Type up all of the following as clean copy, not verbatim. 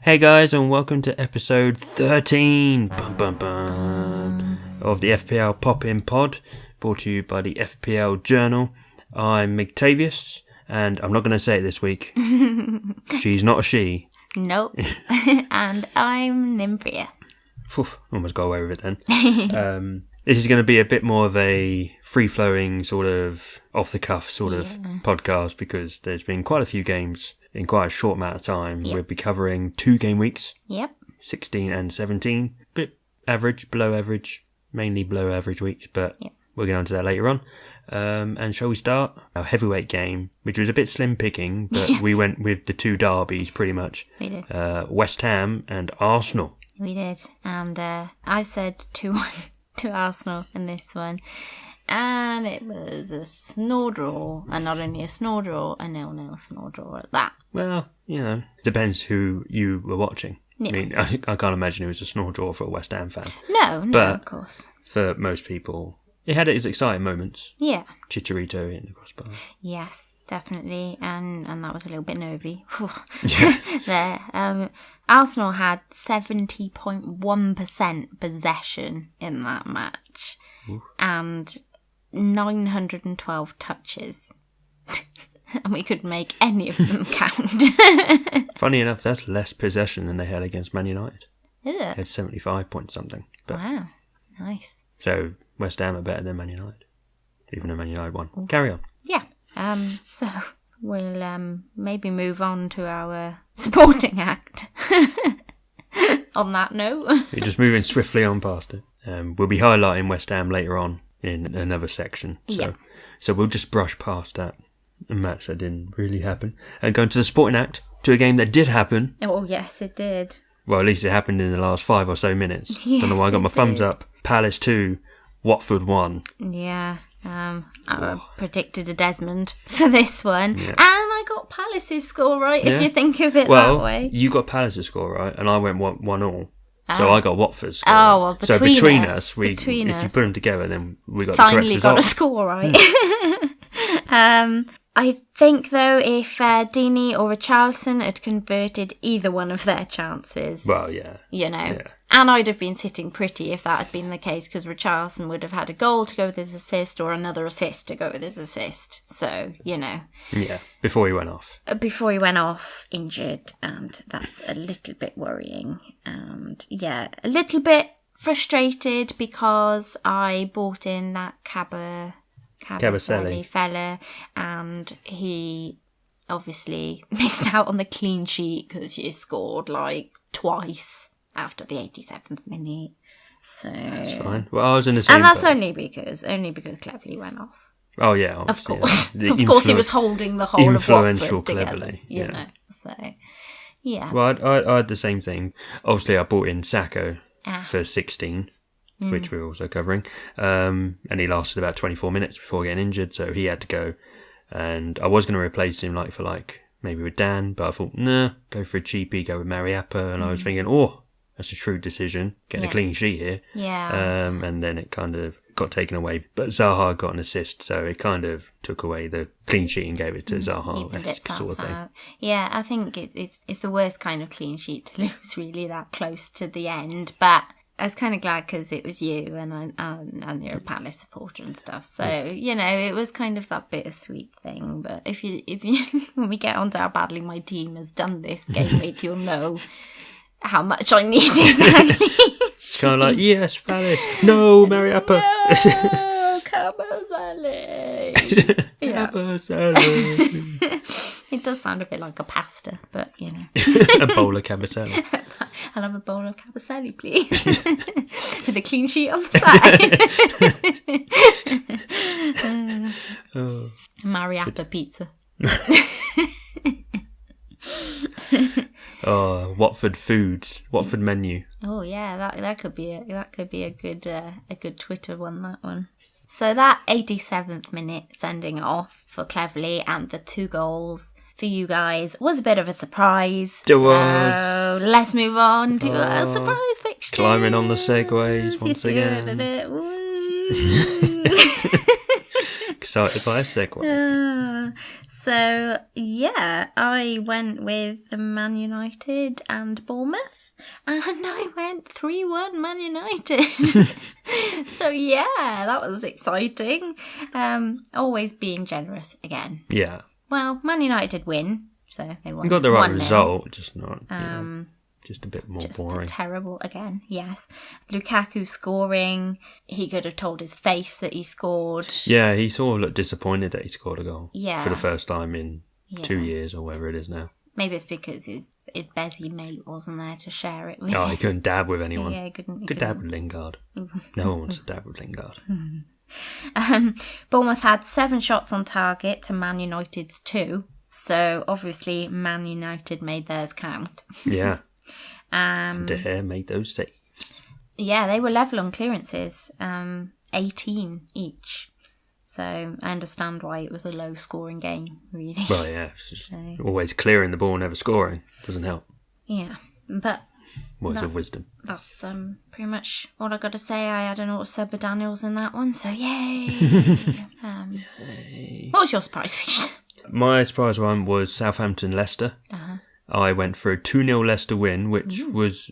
Hey guys, and welcome to episode 13 of the FPL Pop In Pod, brought to you by the FPL Journal. I'm Octavius, and I'm not going to say it this week. She's not a she. Nope. And I'm Nympria. Almost got away with it then. This is going to be a bit more of a free-flowing, sort of off-the-cuff sort of podcast, because there's been quite a few games in quite a short amount of time. We'll be covering 2 game weeks. 16 and 17. Bit average, below average, mainly below average weeks, but we'll get on to that later on. And shall we start? Our heavyweight game, which was a bit slim picking, but we went with the 2 derbies pretty much. We did. West Ham and Arsenal. We did. And I said 2-1 to Arsenal in this one. And it was a snore draw. And not only a snore draw, a 0-0 snore draw at that. Well, you know, depends who you were watching. Yeah. I mean, I can't imagine it was a snore draw for a West Ham fan. No, but of course. For most people, it had its exciting moments. Yeah. Chicharito hitting the crossbar. Yes, definitely. And that was a little bit nervy. Yeah. There. Arsenal had 70.1% possession in that match. Ooh. And 912 touches. And we could make any of them count. Funny enough, that's less possession than they had against Man United. Is it? They had 75 point something. But, wow, nice. So West Ham are better than Man United, even though Man United won. Carry on. Yeah. So we'll maybe move on to our supporting act. On that note, You're just moving swiftly on past it. We'll be highlighting West Ham later on in another section. So we'll just brush past that. A match that didn't really happen, and go into the sporting act, to a game that did happen. Oh yes, it did. Well, at least it happened in the last 5 or so minutes. Yes, don't know why I got my thumbs up. Palace 2, Watford 1. Yeah, I predicted a Desmond for this one, and I got Palace's score right. If you think of it that way. You got Palace's score right, and I went 1-1. So I got Watford's score. Oh, well, between us, if you put them together, then we got finally the correct result. got a score right. I think, though, if Deeney or Richarlison had converted either one of their chances... Well, yeah. You know. Yeah. And I'd have been sitting pretty if that had been the case, because Richarlison would have had a goal to go with his assist or another assist to go with his assist. So, you know. Yeah, before he went off. Before he went off, injured, and that's a little bit worrying. And, yeah, a little bit frustrated because I bought in that Cabaselli fella, and he obviously missed out on the clean sheet because he scored like twice after the 87th minute. So that's fine. Well, I was in the same. And that's only because Cleverley went off. Oh yeah, of course. Of course, he was holding the whole of Watford together. You know, so yeah. Well, I had the same thing. Obviously, I bought in Sacco for 16. Which we're also covering. And he lasted about 24 minutes before getting injured, so he had to go. And I was going to replace him maybe with Dan, but I thought, nah, go for a cheapie, go with Mariappa. And I was thinking, that's a shrewd decision, getting a clean sheet here. Yeah. And then it kind of got taken away. But Zaha got an assist, so it kind of took away the clean sheet and gave it to Zaha, sort of thing. Out. Yeah, I think it's the worst kind of clean sheet to lose, really, that close to the end. But I was kind of glad because it was you and you're a Palace supporter and stuff. So, you know, it was kind of that bittersweet thing. But if you when we get on to how badly my team has done this game week, you'll know how much I needed that clean sheet. Kind of like, yes, Palace. No, Mariappa. No, Cabaselli. Cabaselli. It does sound a bit like a pasta, but, you know. A bowl of Cabaselli. I'll have a bowl of Cabaselli, please. With a clean sheet on the side. Mariappa pizza. Watford foods, Watford menu. Oh yeah, that could be a good Twitter one, that one. So that 87th minute sending off for Cleverley and the 2 goals for you guys was a bit of a surprise. It was. Let's move on to a surprise fixture. Climbing on the segways once again. Excited by a segue. So, yeah, I went with Man United and Bournemouth, and I went 3-1 Man United. So, yeah, that was exciting. Always being generous again. Yeah. Well, Man United did win, so they won. You got the right 1-0. result, just not, just a bit more boring. Just terrible again, yes. Lukaku scoring. He could have told his face that he scored. Yeah, he sort of looked disappointed that he scored a goal. Yeah. For the first time in 2 years or whatever it is now. Maybe it's because his Bezzy mate wasn't there to share it with. Oh, he couldn't dab with anyone. Yeah, he couldn't. Could dab with Lingard. No one wants to dab with Lingard. Bournemouth had 7 shots on target to Man United's 2. So, obviously, Man United made theirs count. Yeah. And De Gea made those saves. Yeah, they were level on clearances, 18 each. So I understand why it was a low-scoring game, really. Well, yeah, it's just always clearing the ball, never scoring. Doesn't help. Yeah, but words of wisdom. That's pretty much all I got to say. I had an auto sub of Daniels in that one, so yay! Yay. What was your surprise fiction? My surprise one was Southampton-Leicester. I went for a 2-0 Leicester win, which was,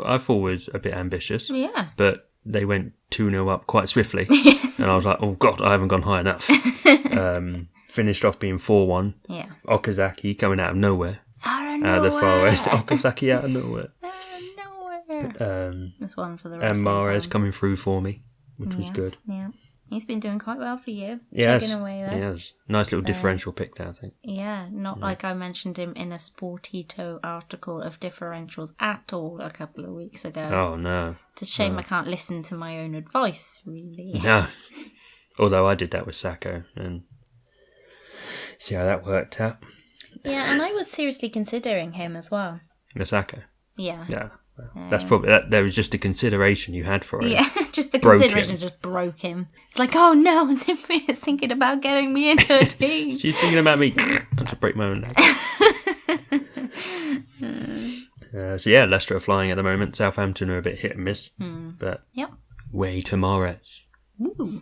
I thought was a bit ambitious. Yeah. But they went 2-0 up quite swiftly. And I was like, oh God, I haven't gone high enough. Finished off being 4-1. Yeah. Okazaki coming out of nowhere. Out of nowhere. Out of the far west. Okazaki out of nowhere. Out of nowhere. That's one for the rest And of Mahrez the coming through for me, which was good. Yeah. He's been doing quite well for you. Yes. Chugging away there. Yes. Nice little differential pick there, I think. Yeah, not like I mentioned him in a Sportito article of differentials at all a couple of weeks ago. Oh, no. It's a shame I can't listen to my own advice, really. No. Although I did that with Sacco and see how that worked out. Yeah, and I was seriously considering him as well. The Sacco? Yeah. Yeah. Well, that's probably there was just a consideration you had for it. Yeah, just the Broke consideration him. just broke him. It's like, oh no, Nymphia's thinking about getting me into a team. She's thinking about me. I have to break my own leg. So yeah, Leicester are flying at the moment. Southampton are a bit hit and miss. But way to Mahrez. Ooh.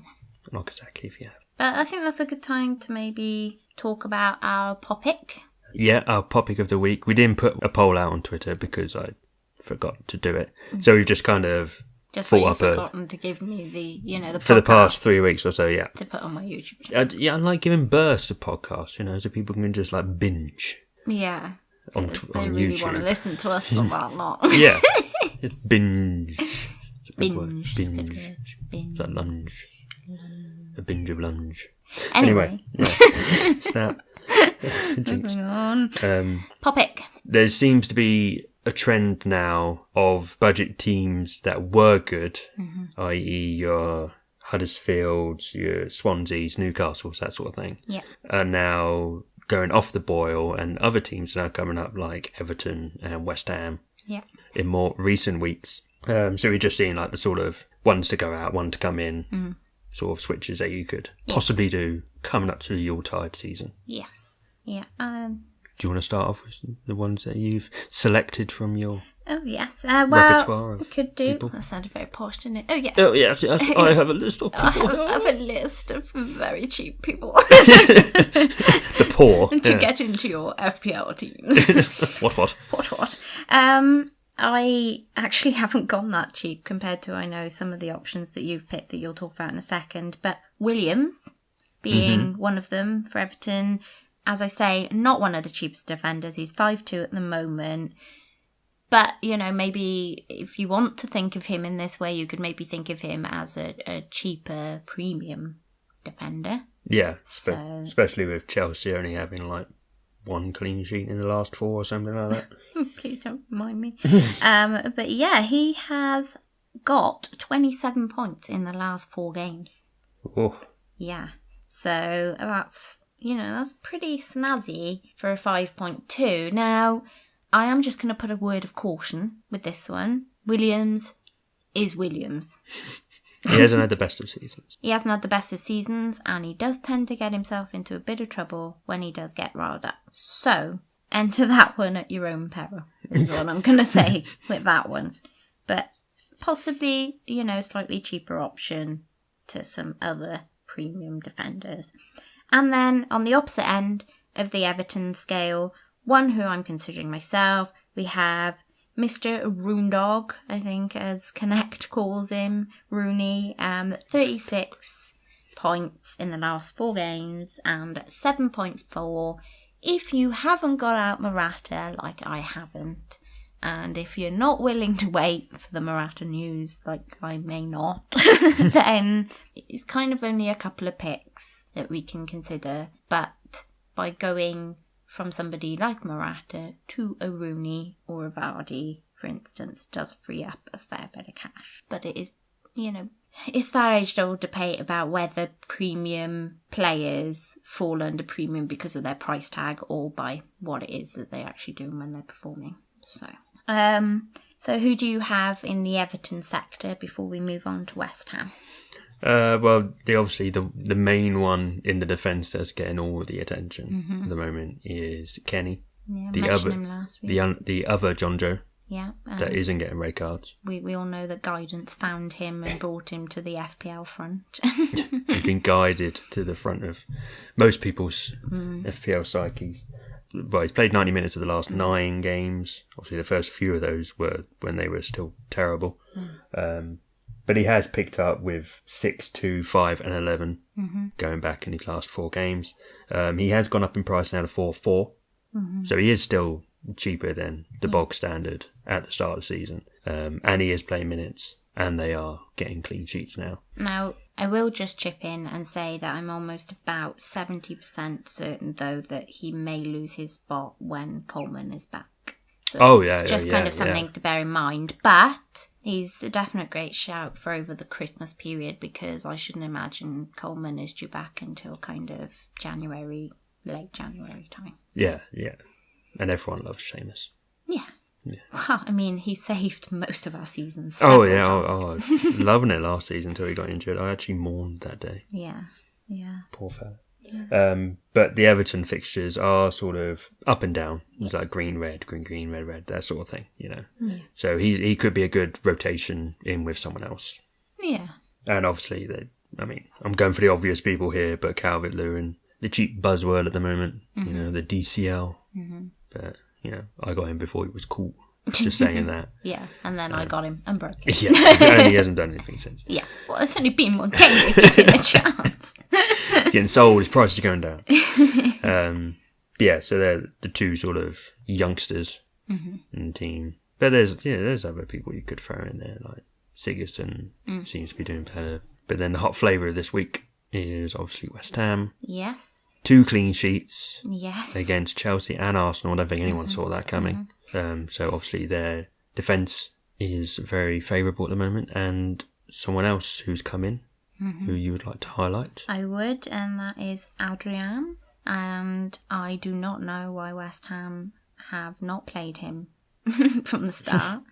And Okazaki if you have. But I think that's a good time to maybe talk about our Popic. Yeah, our Popic of the week. We didn't put a poll out on Twitter because I forgot to do it. So we've just kind of just what you've forgotten to give me the the for the past 3 weeks or so, yeah. To put on my YouTube channel. I like giving bursts of podcasts, so people can just like binge. Yeah. On they really YouTube. want to listen to us, but well, not. Yeah. Just binge. Binge. Binge. Is that lunge? A binge of lunge. Anyway. Yeah. Snap. Moving on. Popic. There seems to be a trend now of budget teams that were good, i.e. your Huddersfields, your Swanseas, Newcastles, that sort of thing, are now going off the boil, and other teams are now coming up like Everton and West Ham in more recent weeks. So we're just seeing like the sort of ones to go out, one to come in, sort of switches that you could possibly do coming up to the Yuletide season. Yes. Yeah. Do you want to start off with the ones that you've selected from your repertoire of could do. people? That sounded very posh, didn't it? Oh, yes. Oh, yes. I have a list of people. I have a list of very cheap people. The poor. to get into your FPL teams. What? I actually haven't gone that cheap compared to, I know, some of the options that you've picked that you'll talk about in a second. But Williams being one of them for Everton. As I say, not one of the cheapest defenders. He's 5'2" at the moment. But, maybe if you want to think of him in this way, you could maybe think of him as a cheaper premium defender. Yeah, especially with Chelsea only having like 1 clean sheet in the last 4 or something like that. Please don't remind me. But yeah, he has got 27 points in the last 4 games. Oh. Yeah. So that's pretty snazzy for a 5.2. Now, I am just going to put a word of caution with this one. Williams is Williams. He hasn't had the best of seasons. He hasn't had the best of seasons, and he does tend to get himself into a bit of trouble when he does get riled up. So, enter that one at your own peril, is what I'm going to say with that one. But possibly, slightly cheaper option to some other premium defenders. And then on the opposite end, of the Everton scale, one who I'm considering myself, we have Mr. Roondog, I think, as Connect calls him, Rooney, 36 points in the last 4 games and 7.4. If you haven't got out Morata, like I haven't, and if you're not willing to wait for the Morata news, like I may not, then it's kind of only a couple of picks that we can consider. But by going from somebody like Morata to a Rooney or a Vardy, for instance, does free up a fair bit of cash. But it is, it's that age-old debate about whether premium players fall under premium because of their price tag or by what it is that they actually do when they're performing. So who do you have in the Everton sector before we move on to West Ham? Well, the main one in the defence that's getting all the attention at the moment is Kenny. Yeah, mentioned him last week. The other John Joe. Yeah. That isn't getting red cards. We all know that guidance found him and brought him to the FPL front. He's been guided to the front of most people's FPL psyches. Well, he's played 90 minutes of the last 9 games. Obviously, the first few of those were when they were still terrible. But he has picked up with 6, 2, 5 and 11 going back in his last 4 games. He has gone up in price now to 4-4. So he is still cheaper than the bog standard at the start of the season. And he is playing minutes, and they are getting clean sheets now. Now, I will just chip in and say that I'm almost about 70% certain, though, that he may lose his spot when Coleman is back. So it's just kind of something to bear in mind. But he's a definite great shout for over the Christmas period, because I shouldn't imagine Coleman is due back until kind of late January time. So. Yeah. And everyone loves Seamus. Yeah. Well, I mean, he saved most of our seasons. Oh, yeah. I was loving it last season until he got injured. I actually mourned that day. Yeah. Poor fella. Yeah. But the Everton fixtures are sort of up and down. It's like green, red, red, that sort of thing, Yeah. So he could be a good rotation in with someone else. Yeah. And obviously, I'm going for the obvious people here, but Calvert-Lewin, the cheap buzzword at the moment, the DCL. But, I got him before he was cool. Just saying that. Yeah, and then I got him and broke him. Yeah, and he hasn't done anything since. Yeah, well, it's only been 1 game. Give him a chance. He's getting sold. His price is going down. So they're the 2 sort of youngsters in the team. But there's other people you could throw in there, like Sigurdsson seems to be doing better. But then the hot flavour of this week is obviously West Ham. Yes. 2 clean sheets. Yes. Against Chelsea and Arsenal. I don't think anyone saw that coming. So obviously their defence is very favourable at the moment. And someone else who's come in, who you would like to highlight? I would, and that is Adrian. And I do not know why West Ham have not played him from the start.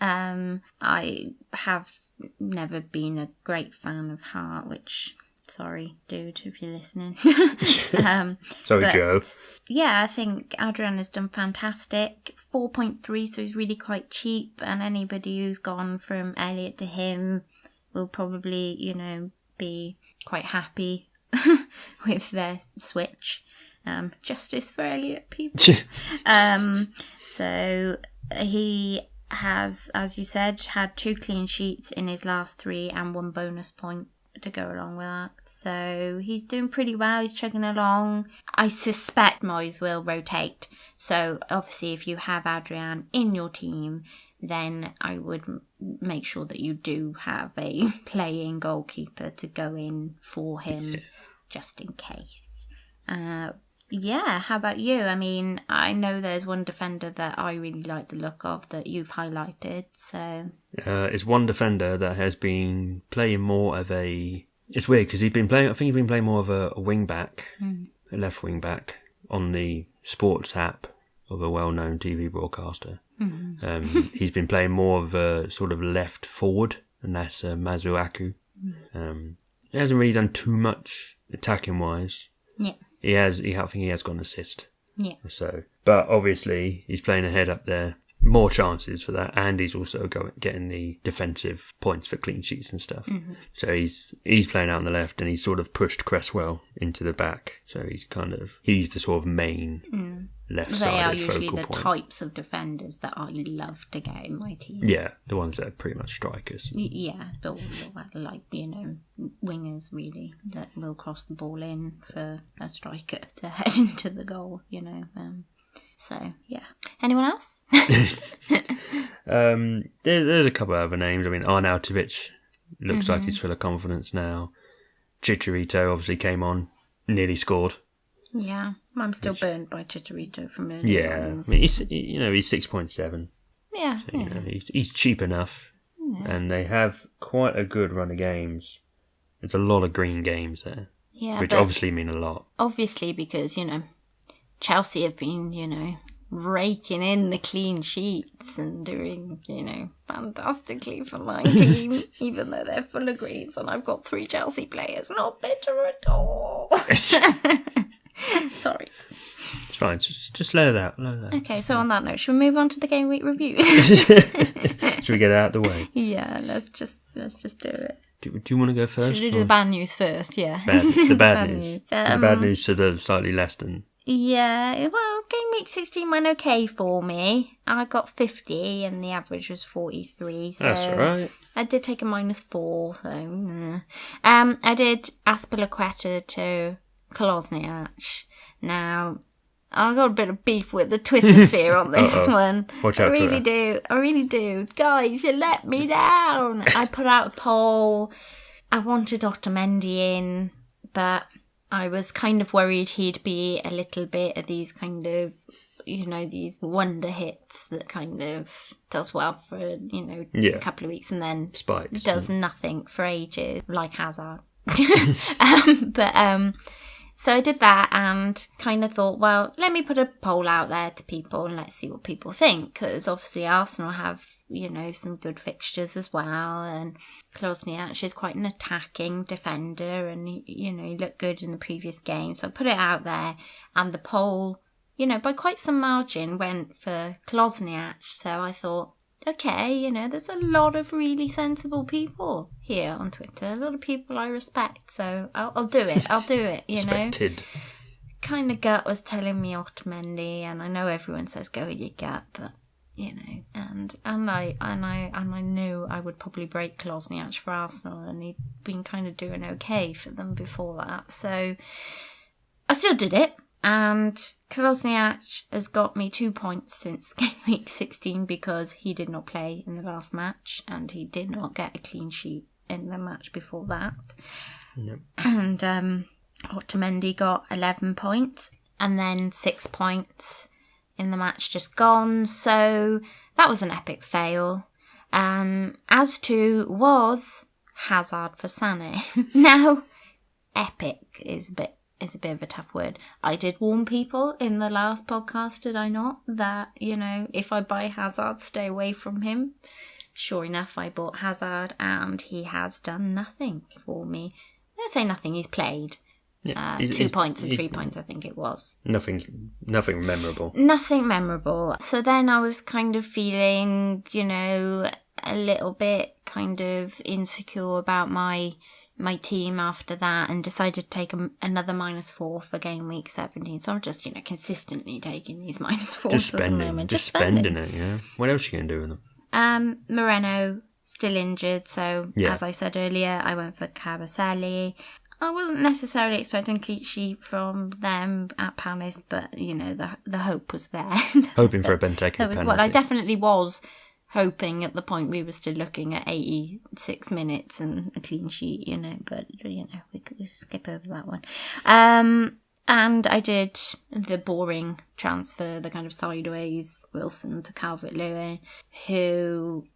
I have never been a great fan of Hart, which... Sorry, dude, if you're listening. Sorry, Joe. Yeah, I think Adrian has done fantastic. 4.3, so he's really quite cheap. And anybody who's gone from Elliot to him will probably, be quite happy with their switch. Justice for Elliot, people. So he has, as you said, had 2 clean sheets in his last 3 and 1 bonus point to go along with that. So he's doing pretty well. He's chugging along. I suspect Moyes will rotate. So obviously if you have Adrian in your team, then I would make sure that you do have a playing goalkeeper to go in for him just in case. How about you? I mean, I know there's one defender that I really like the look of that you've highlighted, so... it's one defender that has been playing more of a... It's weird, because I think he's been playing more of a wing-back, a left wing-back, on the sports app of a well-known TV broadcaster. He's been playing more of a sort of left forward, and that's Masuaku. He hasn't really done too much attacking-wise. Yeah. I think he has got an assist. Yeah. So, but obviously he's playing ahead up there. more chances for that, and he's also getting the defensive points for clean sheets and stuff. Mm-hmm. So he's playing out on the left, and he's sort of pushed Cresswell into the back. So he's the sort of main left side. They are usually the types of defenders that I love to get in my team. Yeah, the ones that are pretty much strikers. Yeah, but like, wingers really that will cross the ball in for a striker to head into the goal. So, yeah. Anyone else? There's a couple of other names. I mean, Arnautovic looks like he's full of confidence now. Chicharito obviously came on, nearly scored. Yeah, I'm still burned by Chicharito from earlier. Yeah, I mean, he's 6.7. Yeah, so, he's cheap enough, and they have quite a good run of games. There's a lot of green games there, which obviously mean a lot. Obviously, because Chelsea have been, raking in the clean sheets and doing, fantastically for my team, even though they're full of greens and I've got 3 Chelsea players. Not bitter at all. Sorry. It's fine. Just let it out. Okay, so on that note, should we move on to the game week reviews? Should we get it out of the way? Yeah, let's just do it. Do you want to go first? Should we do the bad news first? Yeah. The bad news. The bad news to the slightly less than. Yeah, well, game week 16 went okay for me. I got 50 and the average was 43. So that's all right. I did take a -4, so... I did Azpilicueta to Kolasinac. Now, I got a bit of beef with the Twitter sphere on this one. Watch out, I really do. Guys, you let me down. I put out a poll. I wanted Otamendi in, but I was kind of worried he'd be a little bit of these kind of, these wonder hits that kind of does well for, a couple of weeks and then spikes, does nothing for ages, like Hazard. So I did that and kind of thought, well, let me put a poll out there to people and let's see what people think. Because obviously Arsenal have, some good fixtures as well. And Kolasinac is quite an attacking defender and, he looked good in the previous game. So I put it out there and the poll, by quite some margin went for Kolasinac. So I thought, okay, there's a lot of really sensible people here on Twitter. A lot of people I respect, so I'll do it. Respected. Kind of gut was telling me Otamendi, and I know everyone says go with your gut, but and I knew I would probably break Kolasinac for Arsenal, and he'd been kind of doing okay for them before that, so I still did it. And Kolasinac has got me 2 points since game week 16 because he did not play in the last match and he did not get a clean sheet in the match before that. Nope. And Otamendi got 11 points and then 6 points in the match just gone. So that was an epic fail. As to was Hazard for Sané. Now, epic is a bit of a tough word. I did warn people in the last podcast, did I not? That, if I buy Hazard, stay away from him. Sure enough, I bought Hazard and he has done nothing for me. I don't say nothing, he's played. Yeah, 2 points and 3 points, I think it was. Nothing memorable. Nothing memorable. So then I was kind of feeling, a little bit kind of insecure about my team after that and decided to take another -4 for game week 17. So I'm just, consistently taking these -4s just spending, at the moment. Just spending it, yeah. What else are you going to do with them? Moreno, still injured. So, as I said earlier, I went for Cabaselli. I wasn't necessarily expecting clean sheet from them at Palace, but, the hope was there. Hoping for a Benteke penalty. Well, I definitely was hoping at the point we were still looking at 86 minutes and a clean sheet, but, we could skip over that one. And I did the boring transfer, the kind of sideways Wilson to Calvert-Lewin, who,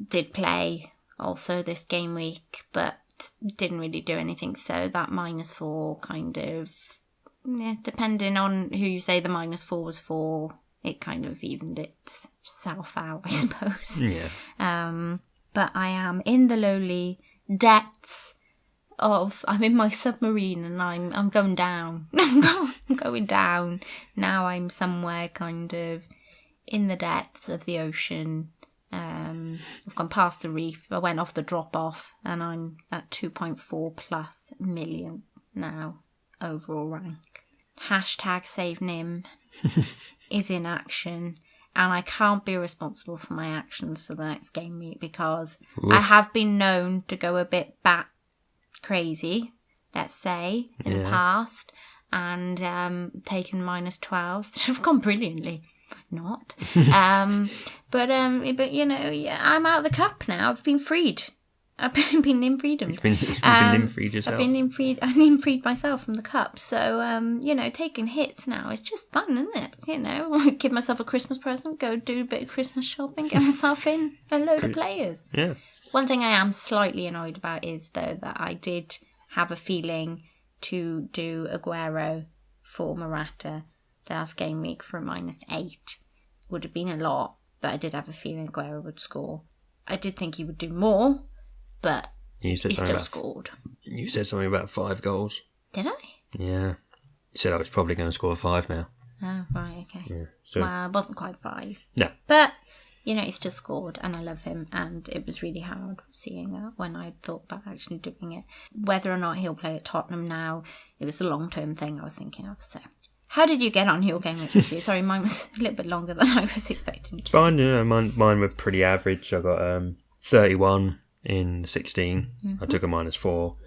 did play also this game week, but didn't really do anything. So that -4 kind of, depending on who you say the -4 was for, it kind of evened itself out, I suppose. Yeah. But I am in the lowly depths I'm in my submarine and I'm going down. I'm going down. Now I'm somewhere kind of in the depths of the ocean. I've gone past the reef. I went off the drop-off, and I'm at 2.4 plus million now overall rank. Hashtag Save Nim is in action, and I can't be responsible for my actions for the next game week because I have been known to go a bit bat crazy, let's say, in the past, and taken -12s. I've gone brilliantly. Not. But you know, I'm out of the cup now. I've been freed. I've been in freedom. You've been in freed yourself. I've been freed myself from the cup. So, you know, taking hits now is just fun, isn't it? You know, give myself a Christmas present, go do a bit of Christmas shopping, get myself in a load of players. Yeah. One thing I am slightly annoyed about is, though, that I did have a feeling to do Aguero for Morata the last game week for a -8. Would have been a lot, but I did have a feeling Aguero would score. I did think he would do more, but he still scored. You said something about 5 goals. Did I? Yeah. You said I was probably going to score 5 now. Oh, right, okay. Yeah. So, well, it wasn't quite 5. No. But, you know, he still scored, and I love him, and it was really hard seeing that when I thought about actually doing it. Whether or not he'll play at Tottenham now, it was the long-term thing I was thinking of, so... How did you get on your game with you? Sorry, mine was a little bit longer than I was expecting. It's fine, you know, mine were pretty average. I got 31 in 16. I took a -4,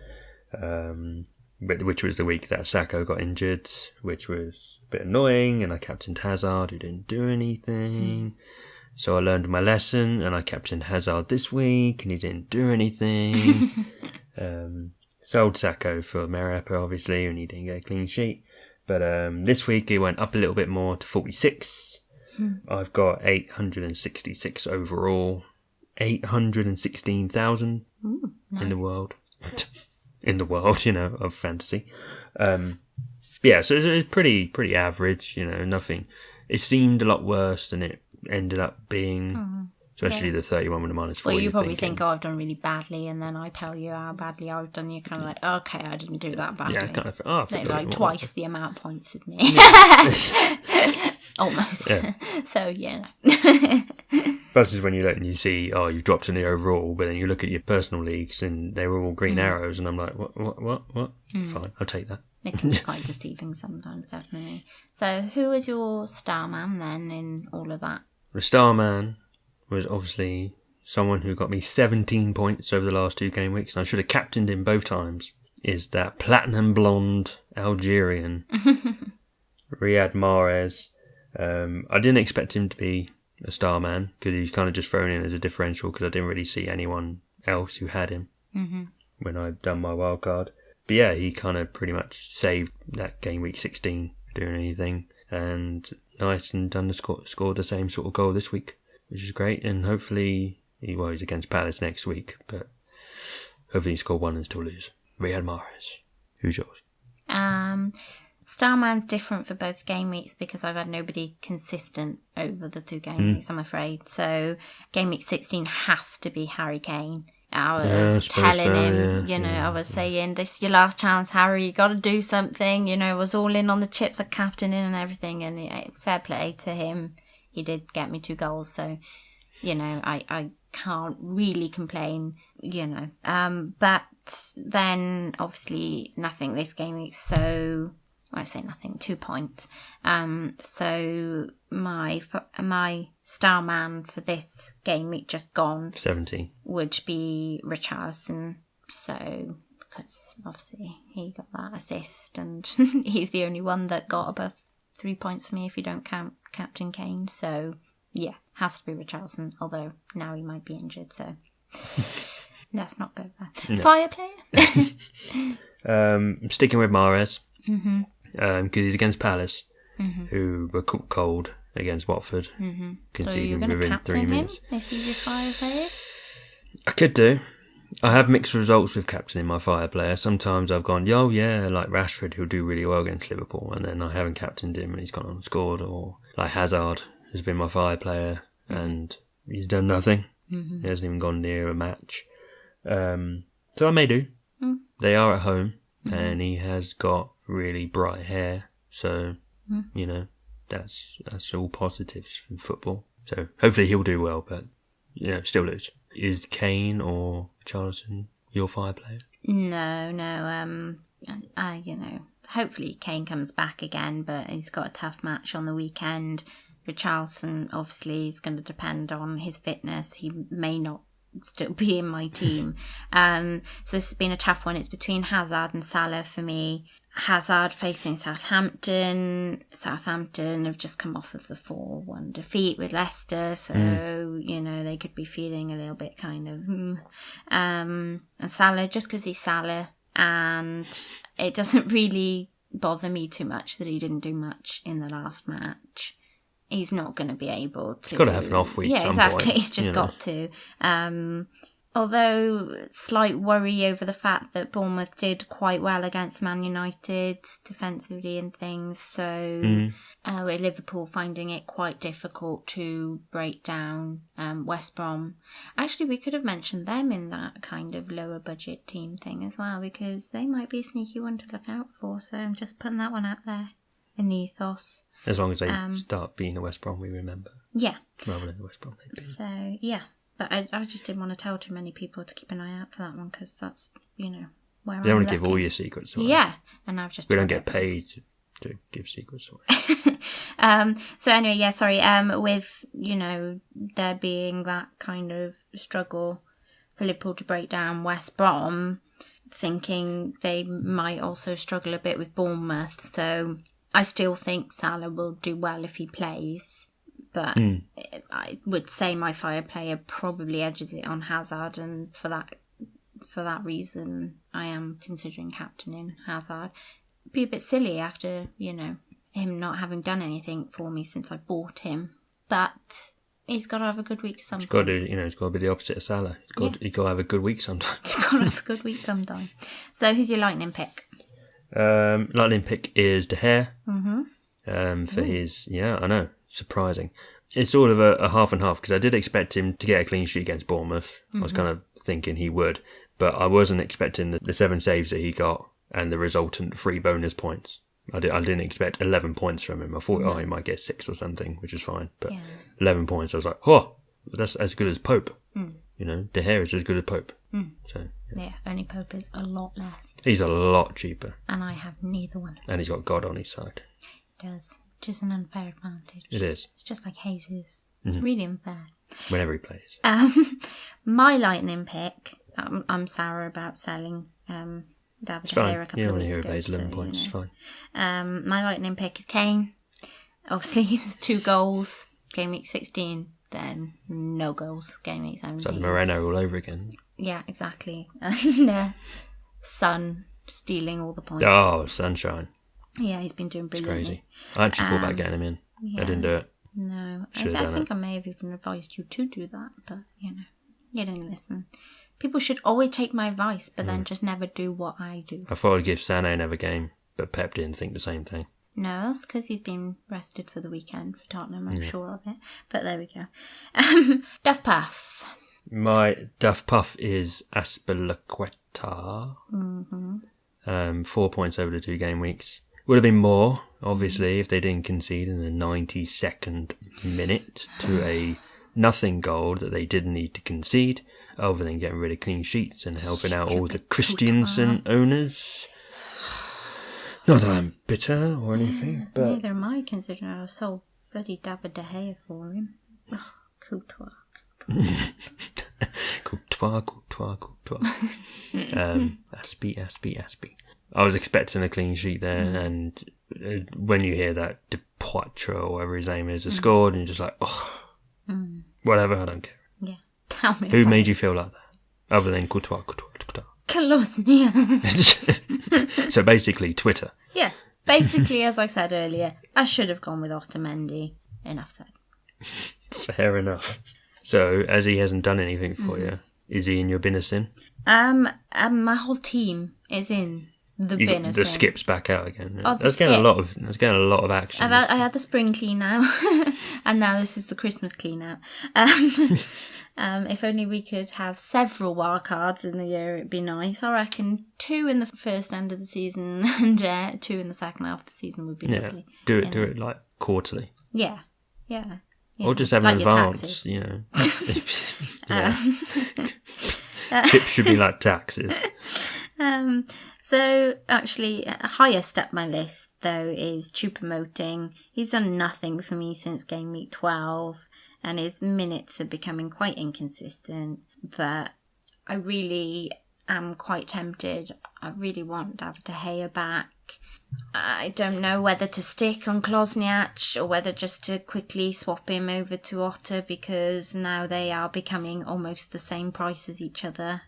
which was the week that Sacco got injured, which was a bit annoying, and I captained Hazard, who didn't do anything. So I learned my lesson, and I captained Hazard this week, and he didn't do anything. Sold Sacco for Merepa, obviously, and he didn't get a clean sheet. But this week he went up a little bit more to 46. I've got 866 overall. 816,000 nice. in the world. In the world, you know, of fantasy. Yeah, so it's pretty average, you know, nothing. It seemed a lot worse than it ended up being. Especially the 31 with a -4. Well, you probably think, oh, I've done really badly, and then I tell you how badly I've done. You're kind of like, okay, I didn't do that badly. Yeah, kind of. Oh, like twice the amount of points of me. Almost. Yeah. So, yeah. Plus is when you see, oh, you've dropped in the overall, but then you look at your personal leagues and they were all green arrows, and I'm like, what? Fine, I'll take that. It can be quite deceiving sometimes, definitely. So, who was your star man then in all of that? The star man was obviously someone who got me 17 points over the last 2 game weeks, and I should have captained him both times, is that platinum blonde Algerian, Riyad Mahrez. I didn't expect him to be a star man, because he's kind of just thrown in as a differential, because I didn't really see anyone else who had him when I'd done my wild card. But yeah, he kind of pretty much saved that game week 16 doing anything, and nice, and done scored the same sort of goal this week, which is great. And hopefully, he's against Palace next week, but hopefully he score 1 and still lose. Riyad Mahrez. Who's yours? Starman's different for both game weeks because I've had nobody consistent over the 2 game weeks, I'm afraid. So game week 16 has to be Harry Kane. I was telling him, I was saying, this is your last chance, Harry, you got to do something. You know, I was all in on the chips, at captaining and everything, and fair play to him. He did get me 2 goals, so, you know, I can't really complain, you know. But then, obviously, nothing this game week, so... Well, I say nothing, 2 points. So my star man for this game week just gone 17 would be Richarlison. So because obviously he got that assist, and he's the only one that got above 3 points for me if you don't count Captain Kane. So yeah, has to be Richarlison. Although now he might be injured, so let's not go there. No. Fire player. I'm sticking with Mahrez. Because he's against Palace, who were cooked cold against Watford, conceding within 3 minutes. Him if he's your fire player? I could do. I have mixed results with captaining my fire player. Sometimes I've gone, like Rashford, who'll do really well against Liverpool, and then I haven't captained him and he's gone on and scored. Or like Hazard has been my fire player and he's done nothing. He hasn't even gone near a match. So I may do. They are at home, and he has got really bright hair, so you know, that's all positives in football. So hopefully he'll do well, but still lose. Is Kane or Charlton your fire player? No. Hopefully Kane comes back again, but he's got a tough match on the weekend. Richarlison obviously is going to depend on his fitness. He may not still be in my team. So this has been a tough one. It's between Hazard and Salah for me. Hazard facing Southampton. Southampton have just come off of the 4-1 defeat with Leicester, so they could be feeling a little bit kind of and Salah, just because he's Salah, and it doesn't really bother me too much that he didn't do much in the last match. He's not going to be able to. He's got to have an off week. Yeah, exactly. He's just got to. Although slight worry over the fact that Bournemouth did quite well against Man United defensively and things. So with Liverpool finding it quite difficult to break down West Brom. Actually, we could have mentioned them in that kind of lower budget team thing as well, because they might be a sneaky one to look out for. So I'm just putting that one out there in the ethos. As long as they start being the West Brom we remember. Yeah. Rather than the West Brom they've been. So, yeah. But I just didn't want to tell too many people to keep an eye out for that one, because that's, where you don't want to give all your secrets away. Yeah. And I've just... We don't get paid to give secrets away. So anyway, yeah, sorry. With, there being that kind of struggle for Liverpool to break down West Brom, thinking they might also struggle a bit with Bournemouth. So I still think Salah will do well if he plays. But I would say my fire player probably edges it on Hazard, and for that reason, I am considering captaining Hazard. It'd be a bit silly after him not having done anything for me since I bought him, but he's got to have a good week sometime. He's got to, he's got to be the opposite of Salah. He's got to have a good week sometime. He's got to have a good week sometime. So, who's your lightning pick? Lightning pick is De Gea. For his, I know, surprising. It's sort of a half and half, because I did expect him to get a clean sheet against Bournemouth. I was kind of thinking he would, but I wasn't expecting the 7 saves that he got and the resultant 3 bonus points. I didn't expect 11 points from him. I thought, he might get 6 or something, which is fine. But 11 points, I was like, that's as good as Pope. De Gea is as good as Pope. So only Pope is a lot less. He's a lot cheaper. And I have neither one. And he's got God on his side. He does. Which is an unfair advantage. It is. It's just like Jesus. It's really unfair. Whenever he plays. My lightning pick, I'm sour about selling David De Gea a couple of weeks ago. His 11 points, it's fine. My lightning pick is Kane. Obviously, 2 goals, game week 16. Then no goals, game week 17. It's like Moreno all over again. Yeah, exactly. And Son stealing all the points. Oh, sunshine. Yeah, he's been doing brilliantly. It's crazy. I actually thought about getting him in. Yeah. I didn't do it. No. I think I may have even advised you to do that, but, you didn't listen. People should always take my advice, but then just never do what I do. I thought I'd give Sané another game, but Pep didn't think the same thing. No, that's because he's been rested for the weekend for Tottenham, I'm sure of it. But there we go. Duff Puff. My Duff Puff is Azpilicueta. 4 points over the 2 game weeks. Would have been more, obviously, if they didn't concede in the 92nd minute to a nothing goal that they didn't need to concede, other than getting rid of clean sheets and helping out all the Christiansen owners. Not that I'm bitter or anything, but... Neither am I, considering I sold bloody David De Gea for him. Ugh, couture. Couture. Aspie. I was expecting a clean sheet there, and when you hear that Depoitre or whatever his name is has scored, and you're just like, whatever, I don't care. Yeah, tell me. Who made you feel like that? Other than Couture. Kalosnia. So basically, Twitter. Yeah, basically, as I said earlier, I should have gone with Otamendi. Enough said. Fair enough. So, as he hasn't done anything for you, is he in your bin of sin? My whole team is in the bin of sin. The skips back out again. Oh, that's getting a lot of action. I had the spring clean out, and now this is the Christmas clean out. If only we could have several wild cards in the year, it'd be nice. I reckon 2 in the first end of the season and 2 in the second half of the season would be lovely. Do it like quarterly. Yeah. Or just have like an your advance, taxes. you know. Tips should be like taxes. So actually, highest up my list though is Choupo-Moting. He's done nothing for me since game week 12, and his minutes are becoming quite inconsistent. But I really am quite tempted. I really want David De Gea back. I don't know whether to stick on Klosniak or whether just to quickly swap him over to Otta, because now they are becoming almost the same price as each other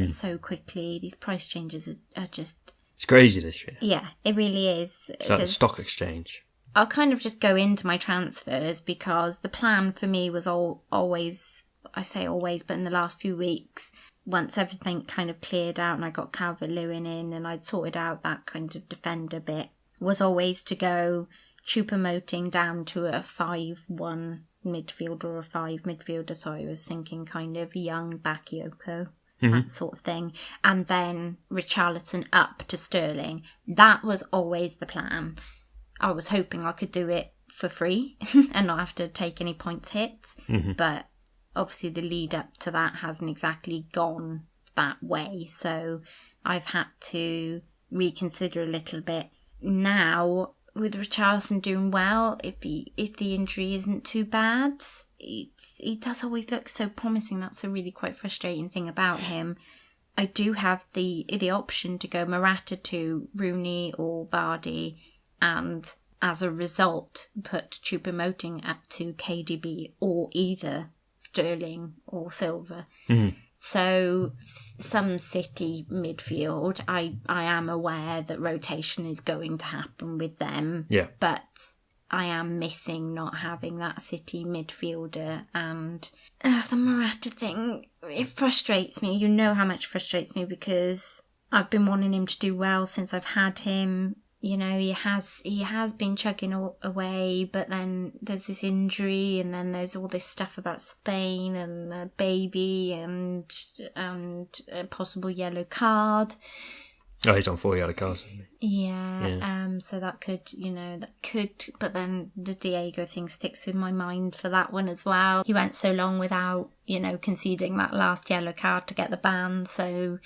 so quickly. These price changes are just... It's crazy this year. Yeah, it really is. It's like the stock exchange. I'll kind of just go into my transfers, because the plan for me was always, I say always, but in the last few weeks, once everything kind of cleared out and I got Calvert-Lewin in and I'd sorted out that kind of defender bit, was always to go Choupo-Moting down to a 5-1 midfielder or a 5 midfielder. So I was thinking kind of young Bakayoko, that sort of thing. And then Richarlison up to Sterling. That was always the plan. I was hoping I could do it for free and not have to take any points hits. But obviously the lead up to that hasn't exactly gone that way. So I've had to reconsider a little bit. Now, with Richarlison doing well, if the injury isn't too bad, he does always look so promising. That's a really quite frustrating thing about him. I do have the option to go Morata to Rooney or Vardy, and as a result put Choupo-Moting up to KDB or either Sterling or Silva. So some City midfield, I am aware that rotation is going to happen with them. Yeah. But I am missing not having that City midfielder, and the Morata thing, it frustrates me. You know how much it frustrates me, because I've been wanting him to do well since I've had him. You know, he has been chugging away, but then there's this injury, and then there's all this stuff about Spain and a baby and a possible yellow card. Oh, he's on 4 yellow cards, isn't he? Yeah. So that could, but then the Diego thing sticks with my mind for that one as well. He went so long without, conceding that last yellow card to get the ban, so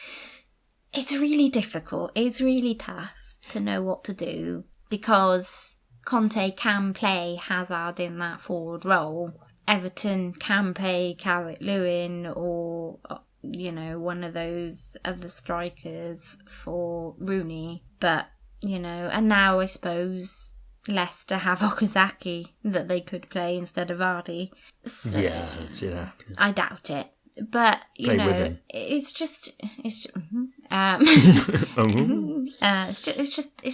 it's really difficult. It's really tough to know what to do, because Conte can play Hazard in that forward role. Everton can play Calvert-Lewin or, one of those other strikers for Rooney. But, and now I suppose Leicester have Okazaki that they could play instead of Vardy. So yeah, I don't see that happening. I doubt it. But, Play with him. it's just it's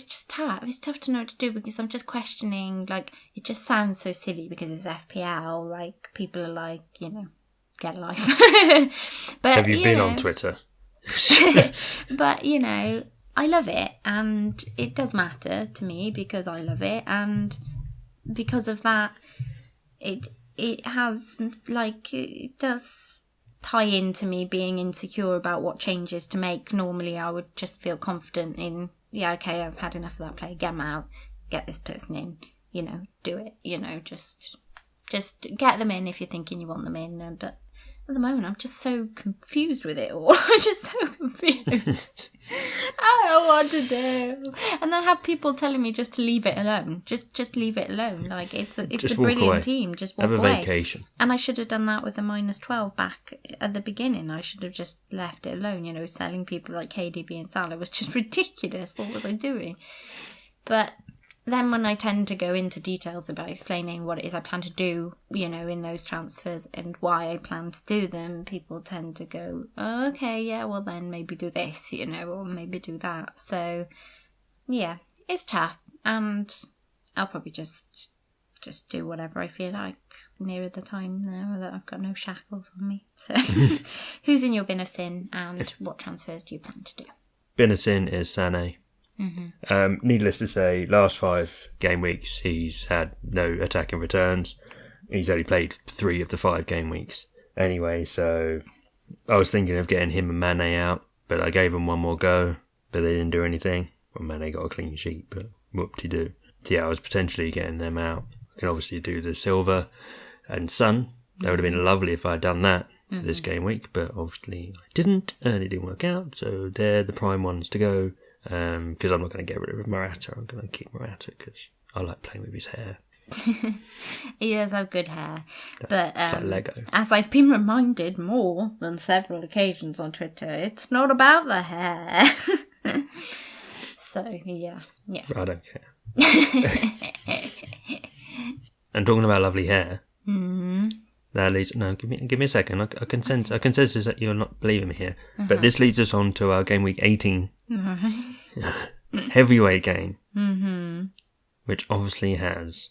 just tough. It's tough to know what to do, because I'm just questioning, like, it just sounds so silly because it's FPL, like, people are like, get a life. But have you been on Twitter? But, I love it, and it does matter to me because I love it, and because of that, it has, like, it does tie into me being insecure about what changes to make. Normally I would just feel confident in, okay, I've had enough of that player, get them out, get this person in, do it, just get them in if you're thinking you want them in. But at the moment I'm just so confused with it all. I'm just so confused. I don't know what to do. And then have people telling me just to leave it alone. Just leave it alone. Like, it's a brilliant away. team. Just walk away. away. Have a vacation. And I should have done that with the -12 back at the beginning. I should have just left it alone. Selling people like KDB and Salah was just ridiculous. What was I doing? But then when I tend to go into details about explaining what it is I plan to do, in those transfers and why I plan to do them, people tend to go, oh, okay, yeah, well then maybe do this, or maybe do that. So, yeah, it's tough. And I'll probably just do whatever I feel like nearer the time now that I've got no shackles on me. So, who's in your bin of sin, and what transfers do you plan to do? Bin of sin is Sané. Needless to say, last 5 game weeks he's had no attacking returns. He's only played 3 of the 5 game weeks anyway, so I was thinking of getting him and Mane out, but I gave them one more go, but they didn't do anything. Well, Mane got a clean sheet, but whoop-de-doo. yeah, I was potentially getting them out. I can obviously do the silver and sun. That would have been lovely if I had done that for this game week, but obviously I didn't, and it didn't work out. So they're the prime ones to go, because I'm not going to get rid of Morata. I'm going to keep Morata because I like playing with his hair. He does have good hair, but It's like Lego. as I've been reminded more than several occasions on Twitter, it's not about the hair. So yeah. I don't care. And talking about lovely hair, that leads. No, give me a second. I can sense that you're not believing me here. But this leads us on to our game week 18 heavyweight game, which obviously has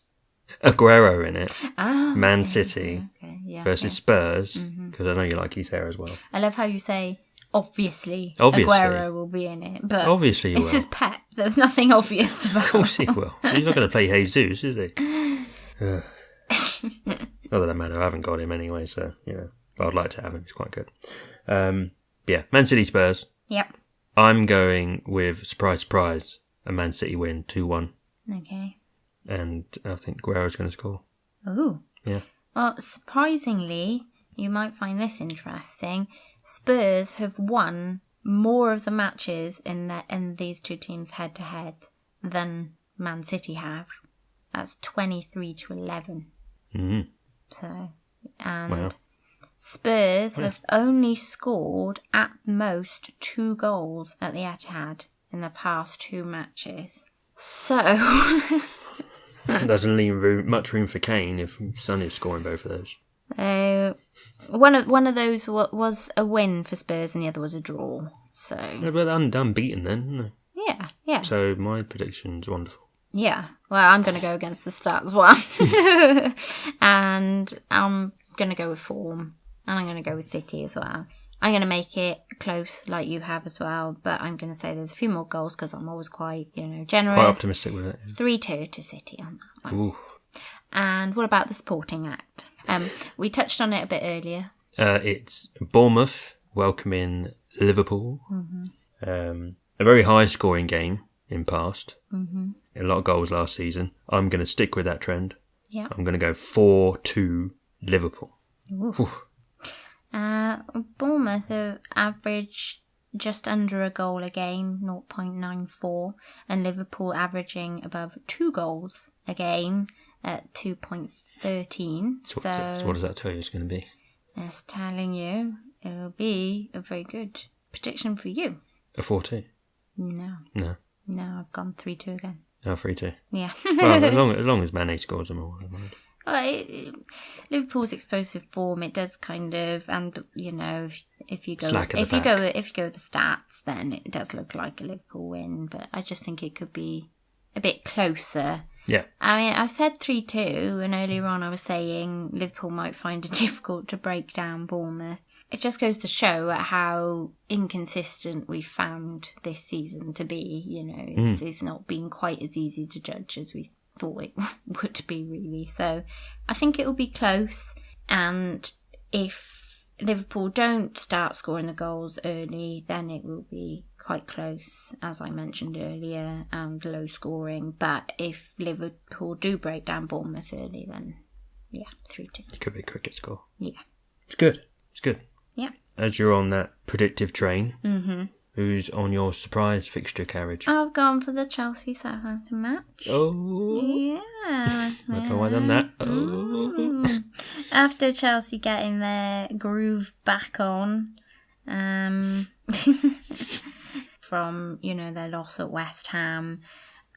Aguero in it. Man City versus Spurs, because I know you like his hair as well. I love how you say obviously. Aguero will be in it, but obviously he it's will. his pet. There's nothing obvious about. Of course he will. He's not going to play Jesus, is he? Not that it matters. I haven't got him anyway, so but I'd like to have him. He's quite good. Yeah, Man City Spurs. Yep. I'm going with surprise, a Man City win 2-1. Okay. And I think Guerrero's going to score. Ooh. Yeah. Well, surprisingly, you might find this interesting. Spurs have won more of the matches in these two teams head to head than Man City have. That's 23-11. Mm-hmm. So, and wow. Spurs have only scored at most 2 goals at the Etihad in the past 2 matches. So doesn't leave much room for Kane if Son is scoring both of those. One of those was a win for Spurs and the other was a draw. So but unbeaten then, isn't it? Yeah. So my prediction's wonderful. Yeah. Well, I'm going to go against the stats one. And I'm going to go with form. And I'm going to go with City as well. I'm going to make it close like you have as well. But I'm going to say there's a few more goals because I'm always quite, generous. Quite optimistic with it. 3-2 to City on that one. Ooh. And what about the Sporting Act? We touched on it a bit earlier. It's Bournemouth welcoming Liverpool. A very high-scoring game in past. A lot of goals last season. I'm going to stick with that trend. Yeah. I'm going to go 4-2 Liverpool. Bournemouth have averaged just under a goal a game, 0.94, and Liverpool averaging above 2 goals a game at 2.13. So what does that tell you it's going to be? It's telling you it will be a very good prediction for you. A 4-2? No, I've gone 3-2 again. Oh, 3-2. Yeah. Well, as long as Mane scores them all, I mind. Liverpool's explosive form, it does kind of, and if you go Slack at the if you back. go with the stats, then it does look like a Liverpool win. But I just think it could be a bit closer. Yeah. I mean, I've said 3-2, and earlier on I was saying Liverpool might find it difficult to break down Bournemouth. It just goes to show how inconsistent we found this season to be. It's not been quite as easy to judge as we thought it would be, really. So I think it will be close, and if Liverpool don't start scoring the goals early, then it will be quite close, as I mentioned earlier, and low scoring. But if Liverpool do break down Bournemouth early, then 3-2. It could be a cricket score. Yeah. It's good. Yeah. As you're on that predictive train, who's on your surprise fixture carriage? I've gone for the Chelsea-Southampton match. Oh. Yeah. Like how I done that. Oh. After Chelsea getting their groove back on, from, their loss at West Ham,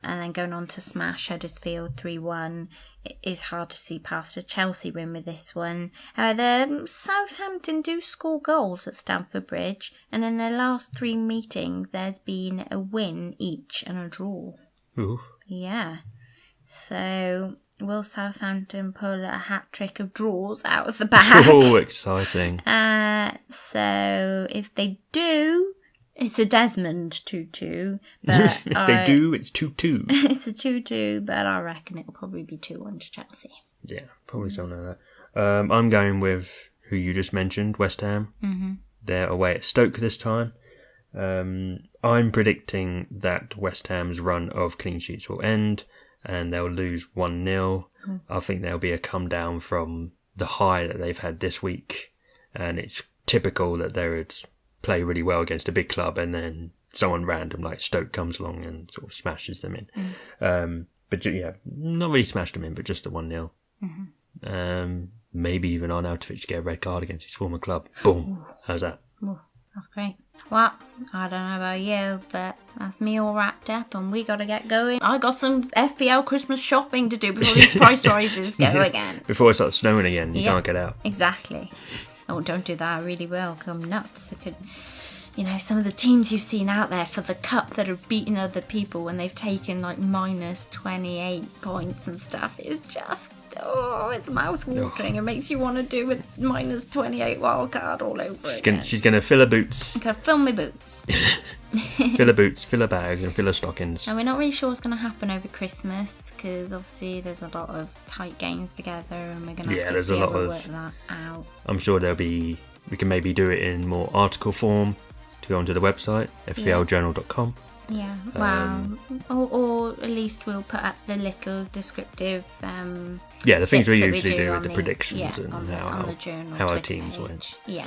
and then going on to smash Huddersfield 3-1, it is hard to see past a Chelsea win with this one. However, Southampton do score goals at Stamford Bridge, and in their last 3 meetings, there's been a win each and a draw. Ooh. Yeah. So, will Southampton pull a hat-trick of draws out of the bag? Oh, exciting. So, if they do, it's a Desmond 2-2. But if they do, it's 2-2. It's a 2-2, but I reckon it'll probably be 2-1 to Chelsea. Yeah, probably something like that. I'm going with who you just mentioned, West Ham. Mm-hmm. They're away at Stoke this time. I'm predicting that West Ham's run of clean sheets will end, and they'll lose 1-0. I think there'll be a come down from the high that they've had this week, and it's typical that they would play really well against a big club and then someone random like Stoke comes along and sort of smashes them in. But yeah, not really smashed them in, but just a 1-0. Maybe even Arnautovic to get a red card against his former club. Boom. How's that? Ooh, that's great. Well, I don't know about you, but that's me all wrapped up and we got to get going. I got some FPL Christmas shopping to do before these price rises go again. Before it starts snowing again, you can't get out. Exactly. Oh, don't do that. I really will come nuts. It could, some of the teams you've seen out there for the cup that have beaten other people when they've taken like minus 28 points and stuff. It's just, it's mouth-watering. It makes you want to do a minus 28 wild card all over again. She's going to fill her boots. I'm going to fill my boots. Fill her boots, fill her bags and fill her stockings. And we're not really sure what's going to happen over Christmas because obviously there's a lot of tight games together and we're going to have to see how we work that out. I'm sure we can maybe do it in more article form to go onto the website, FPLJournal.com. Yeah, or at least we'll put up the little descriptive the things we usually do with the predictions and on the journal, how our Twitter teams page. win. Yeah,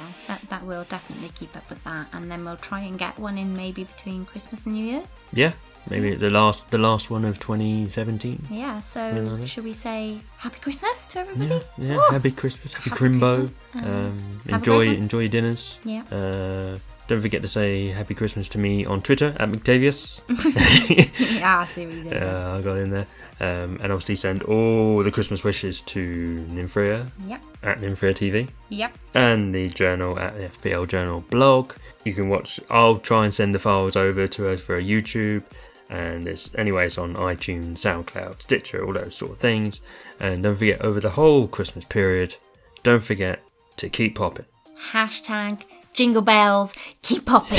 that we'll definitely keep up with that, and then we'll try and get one in maybe between Christmas and New Year's. Yeah, maybe the last one of 2017. Yeah, so should we say Happy Christmas to everybody? Yeah, Happy Christmas, Happy Crimbo. Enjoy your dinners. Yeah. Don't forget to say Happy Christmas to me on Twitter at McDavius. I see what you did. I got in there. And obviously send all the Christmas wishes to Nymphria at Nymphria TV. Yep. And the journal at the FPL Journal blog. You can watch. I'll try and send the files over to us for a YouTube. And it's on iTunes, SoundCloud, Stitcher, all those sort of things. And don't forget, over the whole Christmas period, don't forget to keep popping. # Jingle bells, keep popping.